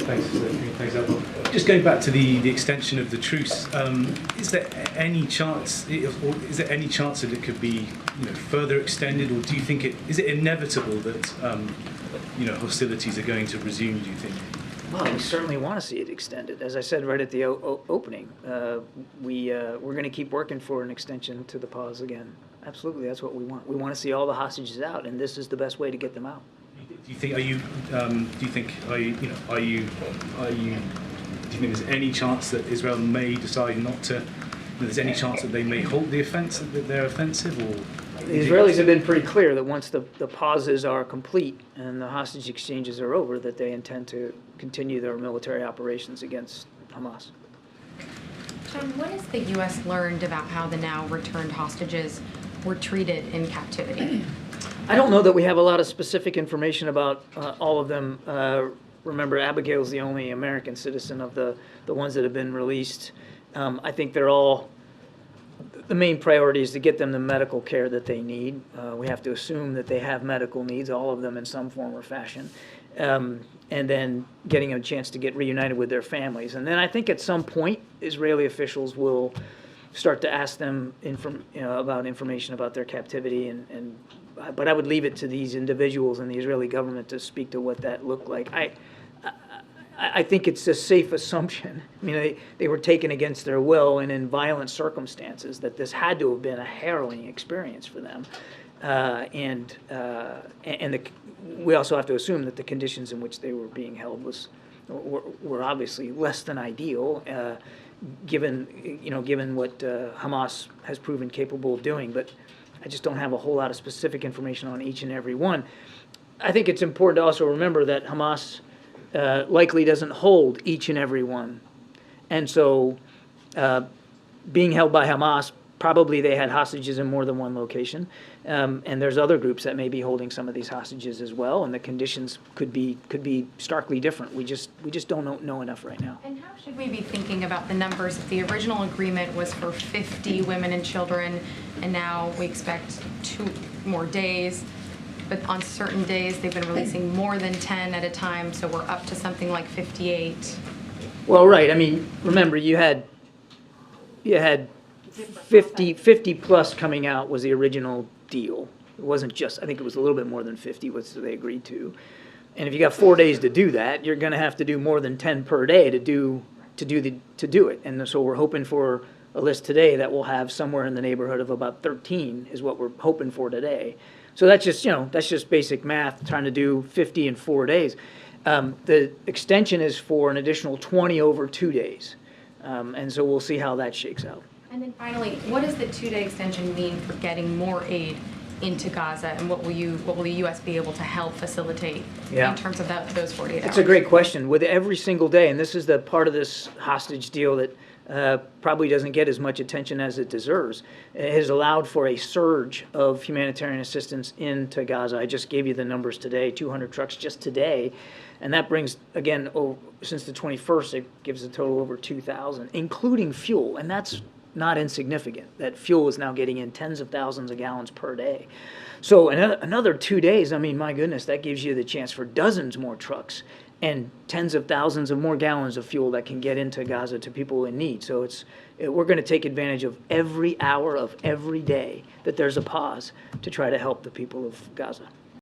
Thanks, Admiral. Just going back to the extension of the truce, is there any chance, or is there any chance that it could be, further extended, or do you think is it inevitable that, hostilities are going to resume? Do you think? Well, we certainly want to see it extended. As I said right at the opening, we're going to keep working for an extension to the pause again. Absolutely, that's what we want. We want to see all the hostages out, and this is the best way to get them out. Do you think? Do you think there's any chance that Israel may decide not to? There's any chance that they may halt the offensive, that they're offensive, or? The Israelis have been pretty clear that once the pauses are complete and the hostage exchanges are over, that they intend to continue their military operations against Hamas. John, what has the U.S. learned about how the now returned hostages were treated in captivity? I don't know that we have a lot of specific information about all of them. Remember, Abigail's the only American citizen of the ones that have been released. I think they're all, the main priority is to get them the medical care that they need. We have to assume that they have medical needs, all of them in some form or fashion. And then getting a chance to get reunited with their families. And then I think at some point, Israeli officials will start to ask them about information about their captivity. But I would leave it to these individuals and the Israeli government to speak to what that looked like. I think it's a safe assumption. I mean, they were taken against their will and in violent circumstances, that this had to have been a harrowing experience for them. We also have to assume that the conditions in which they were being held were obviously less than ideal, given what Hamas has proven capable of doing. But I just don't have a whole lot of specific information on each and every one. I think it's important to also remember that Hamas likely doesn't hold each and every one. And so being held by Hamas, probably they had hostages in more than one location. And there's other groups that may be holding some of these hostages as well, and the conditions could be starkly different. We just don't know enough right now. And how should we be thinking about the numbers? If the original agreement was for 50 women and children, and now we expect 2 more days, but on certain days they've been releasing more than 10 at a time, so we're up to something like 58. Well, right. I mean, remember, you had 50 plus coming out was the original deal. It wasn't just, I think it was a little bit more than 50, which they agreed to. And if you got 4 days to do that, you're going to have to do more than 10 per day to do it. And so we're hoping for a list today that will have somewhere in the neighborhood of about 13 is what we're hoping for today. So that's just basic math, trying to do 50 in 4 days. The extension is for an additional 20 over 2 days. And so we'll see how that shakes out. And then finally, what does the 2-day extension mean for getting more aid into Gaza, and what will the U.S. be able to help facilitate in terms of those 48 hours? It's a great question. With every single day, and this is the part of this hostage deal that probably doesn't get as much attention as it deserves, it has allowed for a surge of humanitarian assistance into Gaza. I just gave you the numbers today, 200 trucks just today. And that brings, again, since the 21st, it gives a total over 2,000, including fuel. And that's not insignificant. That fuel is now getting in tens of thousands of gallons per day. So another 2 days, I mean, my goodness, that gives you the chance for dozens more trucks and tens of thousands of more gallons of fuel that can get into Gaza to people in need. So we're going to take advantage of every hour of every day that there's a pause to try to help the people of Gaza.